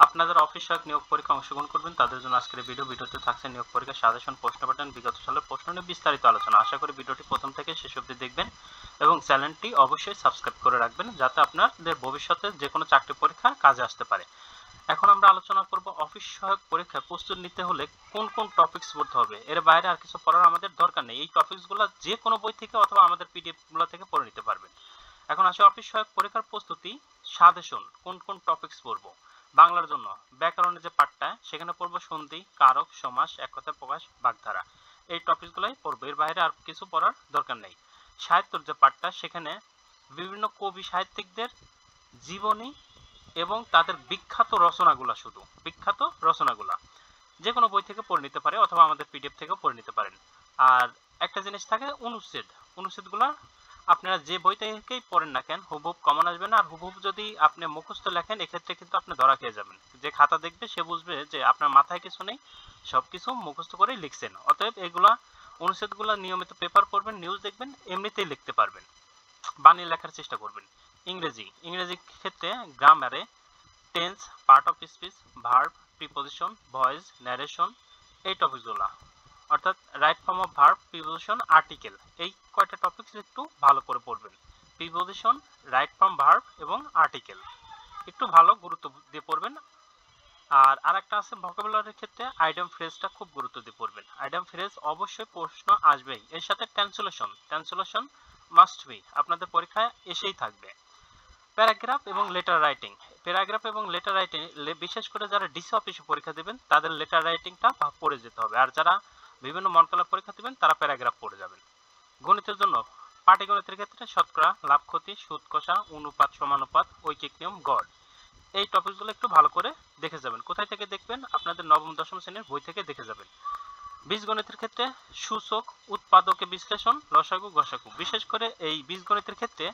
আপনাদের অফিস সহায়ক নিয়োগ পরীক্ষা অংশগ্রহণ করবেন তাদের জন্য আজকের ভিডিওতে থাকছে নিয়োগ পরীক্ষা সাজেশন, প্রশ্ন প্যাটার্ন, বিগত সালের প্রশ্ন নিয়ে বিস্তারিত আলোচনা। আশা করি ভিডিওটি প্রথম থেকে শেষ অবধি দেখবেন এবং চ্যানেলটি অবশ্যই সাবস্ক্রাইব করে রাখবেন যাতে আপনাদের ভবিষ্যতে যে কোনো চাকরি পরীক্ষা কাজে আসতে পারে। এখন আমরা আলোচনা করব অফিস সহায়ক পরীক্ষায় প্রস্তুতি নিতে হলে কোন কোন টপিকস পড়তে হবে। এর বাইরে আর কিছু পড়ার আমাদের দরকার নেই। এই টপিকসগুলো যে কোনো বই থেকে অথবা আমাদের পিডিএফগুলো থেকে পড়ে নিতে পারবেন। এখন আসে অফিস সহায়ক পরীক্ষার প্রস্তুতি সাজেশন। কোন কোন টপিকস পড়বো? বাংলার জন্য ব্যাকরণের যে পাঠটা সেখানে পড়বো সন্ধি, কারক, সমাস, এক কথায় প্রকাশ, বাগধারা। এই টপিকসগুলোই পড়বো, এর বাইরে আর কিছু পড়ার দরকার নেই। সাহিত্যের যে পাঠটা সেখানে বিভিন্ন কবি সাহিত্যিকদের জীবনী এবং তাদের বিখ্যাত রচনাগুলা, শুধু বিখ্যাত রচনাগুলা যে কোনো বই থেকে পড়ে নিতে পারে অথবা আমাদের পিডিএফ থেকেও পড়ে নিতে পারেন। আর একটা জিনিস থাকে অনুচ্ছেদগুলা আপনারা যে বই থেকেই পড়েন না কেন হুবহুব কমন আসবে না। আর হুবহুব যদি আপনি মুখস্থ লেখেন এক্ষেত্রে কিন্তু আপনি ধরা খেয়ে যাবেন। যে খাতা দেখবে সে বুঝবে যে আপনার মাথায় কিছু নেই, সবকিছু মুখস্থ করেই লিখছেন। অতএব এগুলা অনুচ্ছেদগুলা নিয়মিত পেপার পড়বেন, নিউজ দেখবেন, এমনিতেই লিখতে পারবেন। বানিয়ে লেখার চেষ্টা করবেন। ইংরেজি ক্ষেত্রে গ্রামারে, tense, part of speech, verb, preposition, voice, narration, এই টপিকগুলো, অর্থাৎ right form of verb, preposition, article, এই কয়টা টপিকস একটু ভালো করে পড়বেন। প্রিপোজিশন, রাইট ফর্ম ভার্ব এবং আর্টিকেল একটু ভালো গুরুত্ব দিয়ে পড়বেন। আর আরেকটা আছে ভোকাবুলারির ক্ষেত্রে আইটেম ফ্রেজটা খুব গুরুত্ব দিয়ে পড়বেন। আইটেম ফ্রেজ অবশ্যই প্রশ্ন আসবেই। এর সাথে ট্রান্সলেশন মাস্ট বি, আপনাদের পরীক্ষায় এসেই থাকবে। প্যারাগ্রাফ এবং লেটার রাইটিং। প্যারাগ্রাফ এবং লেটার রাইটিং বিশেষ করে যারা ডিসি অফিসে পরীক্ষা দেবেন তাদের লেটার রাইটিংটা পড়ে যেতে হবে। আর যারা বিভিন্ন মন্ত্রণালয় পরীক্ষা দেবেন তারা প্যারাগ্রাফ পড়ে যাবেন। গণিতের জন্য পাটিগণিতের ক্ষেত্রে শতকরা, লাভ ক্ষতি, সুদ কষা, অনুপাত সমানুপাত, ঐকিক নিয়ম, গড়, এই টপিকগুলো একটু ভালো করে দেখে যাবেন। কোথায় থেকে দেখবেন? আপনাদের নবম দশম শ্রেণীর বই থেকে দেখে যাবেন। বীজগণিতের ক্ষেত্রে সূচক, উৎপাদকে বিশ্লেষণ, লসাগু, গসাগু। বিশেষ করে এই বীজগণিতের ক্ষেত্রে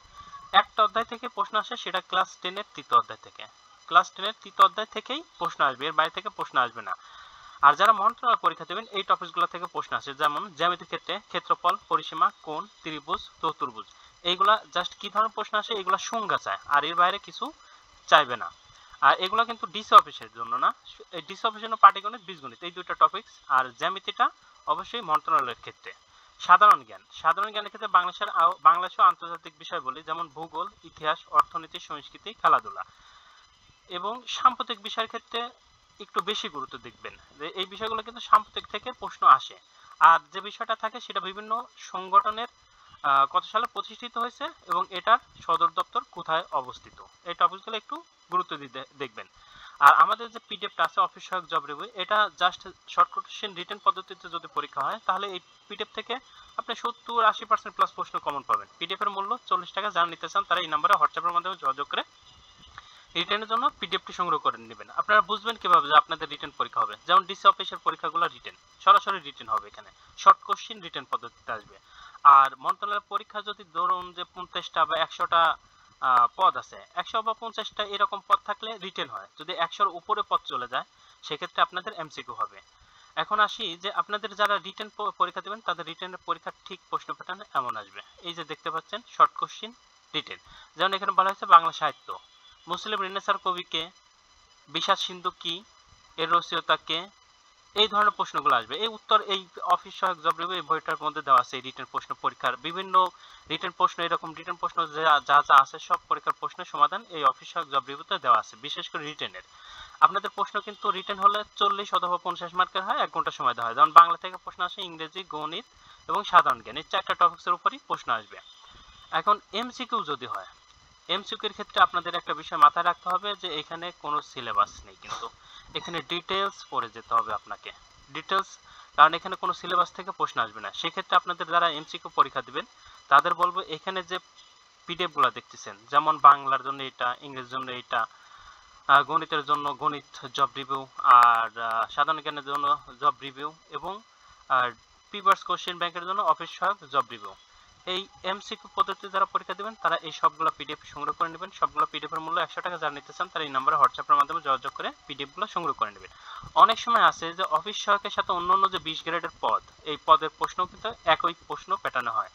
একটা অধ্যায় থেকে প্রশ্ন আসে, সেটা ক্লাস 10 এর তৃতীয় অধ্যায় থেকে। ক্লাস 10 এর তৃতীয় অধ্যায় থেকেই প্রশ্ন আসবে, এর বাইরে থেকে প্রশ্ন আসবে না। আর যারা মন্ত্রণালয় পরীক্ষা দেবেন এই টপিকগুলো থেকে প্রশ্ন আসে, যেমন জ্যামিতির ক্ষেত্রে ক্ষেত্রফল, পরিসীমা, কোণ, ত্রিভুজ, চতুর্ভুজ। এইগুলা জাস্ট কি ধরনের প্রশ্ন আসে, এগুলা সংজ্ঞা চায়, আর এর বাইরে কিছু চাইবে না। আর এগুলো কিন্তু ডিসি অফিসের জন্য না, এই ডিসি অফিসের জন্য পাটিগণিত, বীজগণিত, এই দুইটা টপিকস। আর জ্যামিতিটা অবশ্যই মন্ত্রণালয়ের ক্ষেত্রে। সাধারণ জ্ঞানের ক্ষেত্রে বাংলাদেশ ও আন্তর্জাতিক বিষয় বলি, যেমন ভূগোল, ইতিহাস, অর্থনীতি, সংস্কৃতি, খেলাধুলা। এবং সাম্প্রতিক বিষয়ের ক্ষেত্রে একটু বেশি গুরুত্ব দেখবেন, যে এই বিষয়গুলো কিন্তু সাম্প্রতিক থেকে প্রশ্ন আসে। আর যে বিষয়টা থাকে সেটা বিভিন্ন সংগঠনের কত সালে প্রতিষ্ঠিত হয়েছে এবং এটার সদর দপ্তর কোথায় অবস্থিত, এই টপিকগুলো একটু গুরুত্ব দিতে দেখবেন। আর আমাদের যে পিডিএফটা আছে অফিস সহায়ক জব রিভিউ, এটা জাস্ট শর্ট কোশ্চেন রিটেন পদ্ধতিতে যদি পরীক্ষা হয় তাহলে এই পিডিএফ থেকে আপনি 70-80% প্লাস প্রশ্ন কমন পাবেন। পিডিএফ এর মূল্য 40 টাকা। যারা নিতে চান তারা এই নাম্বারে হোয়াটসঅ্যাপের মাধ্যমে যোগাযোগ করে রিটেনের জন্য পিডিএফটি সংগ্রহ করে নেবেন। আপনারা বুঝবেন কিভাবে যে আপনাদের রিটেন পরীক্ষা হবে। যেমন ডিসি অফিসের পরীক্ষাগুলো রিটেন, সরাসরি রিটেন হবে, এখানে শর্ট কোশ্চেন রিটেন পদ্ধতিতে আসবে। আর মন্ত্রণালয়ের পরীক্ষা যদি ধরুন যে 50টা বা 100টা পদ আছে, 100 বা 50টা এরকম পদ থাকলে রিটেন হয়। যদি 100-র উপরে পদ চলে যায় সেক্ষেত্রে আপনাদের এমসিকিউ হবে। এখন আসি যে আপনাদের যারা রিটেন পরীক্ষা দেবেন তাদের রিটেনের পরীক্ষার ঠিক প্রশ্ন প্যাটার্ন এমন আসবে। এই যে দেখতে পাচ্ছেন শর্ট কোশ্চেন রিটেন, যেমন এখানে বলা হয়েছে বাংলা সাহিত্য, মুসলিম রেনেসার কবি কে, বিষাদ সিন্ধু কি, এর রচয়িতা কে, এই ধরনের প্রশ্নগুলো আসবে। এই উত্তর এই অফিস সহায়ক জব রিভিউ এই বইটার মধ্যে দেওয়া আছে। এই রিটেন প্রশ্ন পরীক্ষার বিভিন্ন রিটেন প্রশ্ন, এরকম রিটেন প্রশ্ন যা যা আছে সব পরীক্ষার প্রশ্নের সমাধান এই অফিস সহায়ক জব রিভিউতে দেওয়া আছে। বিশেষ করে রিটেনের আপনাদের প্রশ্ন কিন্তু রিটেন হলে 40 অথবা 50 মার্কের হয়, 1 ঘন্টা সময় দেওয়া হয়। যেমন বাংলা থেকে প্রশ্ন আসে, ইংরেজি, গণিত এবং সাধারণ জ্ঞান, এই 4টা টপিকসের উপরই প্রশ্ন আসবে। এখন এমসিকিউ যদি হয়, এমসিকিউর ক্ষেত্রে আপনাদের একটা বিষয় মাথায় রাখতে হবে যে এখানে কোনো সিলেবাস নেই, কিন্তু এখানে ডিটেলস পড়ে যেতে হবে আপনাকে, ডিটেলস। কারণ এখানে কোনো সিলেবাস থেকে প্রশ্ন আসবে না। সেক্ষেত্রে আপনাদের যারা এমসিকিউ পরীক্ষা দিবেন তাদের বলবো এখানে যে পিডিএফ গুলা দেখতেছেন, যেমন বাংলার জন্য এটা, ইংরেজির জন্য এটা, গণিতের জন্য গণিত জব রিভিউ, আর সাধারণ জ্ঞানের জন্য জব রিভিউ এবং প্রিভিয়াস কোশ্চেন ব্যাংকের জন্য অফিস সহায়ক জব রিভিউ, এই এমসিকিউ পদ্ধতিতে যারা পরীক্ষা দিবেন তারা এই সবগুলো পিডিএফ সংগ্রহ করে নেবেন। সবগুলো পিডিএফ এর মূল্য 100 টাকা। যারা নিতে চান তারা এই নম্বরে হোয়াটসঅ্যাপের মাধ্যমে যোগাযোগ করে পিডিএফ গুলো সংগ্রহ করে নেবেন। অনেক সময় আছে যে অফিস সহায়কের সাথে অন্যান্য যে 20 গ্রেডের পদ, এই পদের প্রশ্ন কিন্তু একই প্রশ্ন প্যাটার্নে হয়।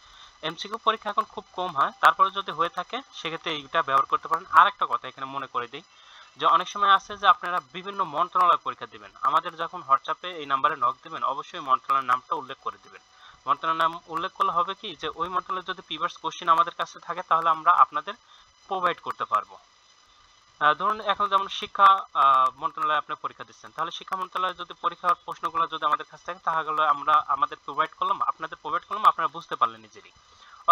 এমসিকিউ পরীক্ষা এখন খুব কম হয়, তারপরে যদি হয়ে থাকে সেক্ষেত্রে এইটা ব্যবহার করতে পারেন। আর একটা কথা এখানে মনে করে দিই, যে অনেক সময় আছে যে আপনারা বিভিন্ন মন্ত্রণালয় পরীক্ষা দিবেন, আমাদের যখন হোয়াটসঅ্যাপে এই নাম্বারে নক দিবেন অবশ্যই মন্ত্রণালয়ের নামটা উল্লেখ করে দিবেন। মন্ত্রণালয়ের নাম উল্লেখ করলে হবে কি যে ওই মন্ত্রণালয়ে যদি প্রিভিয়াস কোশ্চেন আমাদের কাছে থাকে তাহলে আমরা আপনাদের প্রোভাইড করতে পারবো। ধরুন এখন যেমন শিক্ষা মন্ত্রণালয়ে আপনি পরীক্ষা দিচ্ছেন, তাহলে শিক্ষা মন্ত্রণালয়ে যদি পরীক্ষার প্রশ্নগুলো যদি আমাদের কাছে থাকে তাহলে আমরা আমাদের প্রোভাইড করলাম, আপনাদের প্রোভাইড করলাম, আপনারা বুঝতে পারলেন নিজেরই।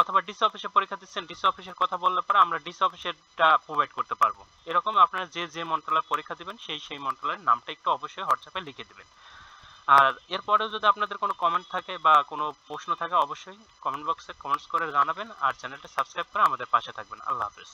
অথবা ডিসি অফিসে পরীক্ষা দিচ্ছেন, ডিসি অফিসের কথা বললে পরে আমরা ডিসি অফিসেরটা প্রোভাইড করতে পারবো। এরকম আপনারা যে মন্ত্রণালয়ে পরীক্ষা দিবেন সেই মন্ত্রণালয়ের নামটা একটু অবশ্যই হোয়াটসঅ্যাপে লিখে দিবেন। আর এরপরেও যদি আপনাদের কোনো কমেন্ট থাকে বা কোনো প্রশ্ন থাকে অবশ্যই কমেন্ট বক্সে কমেন্টস করে জানাবেন, আর চ্যানেলটা সাবস্ক্রাইব করে আমাদের পাশে থাকবেন। আল্লাহ হাফেজ।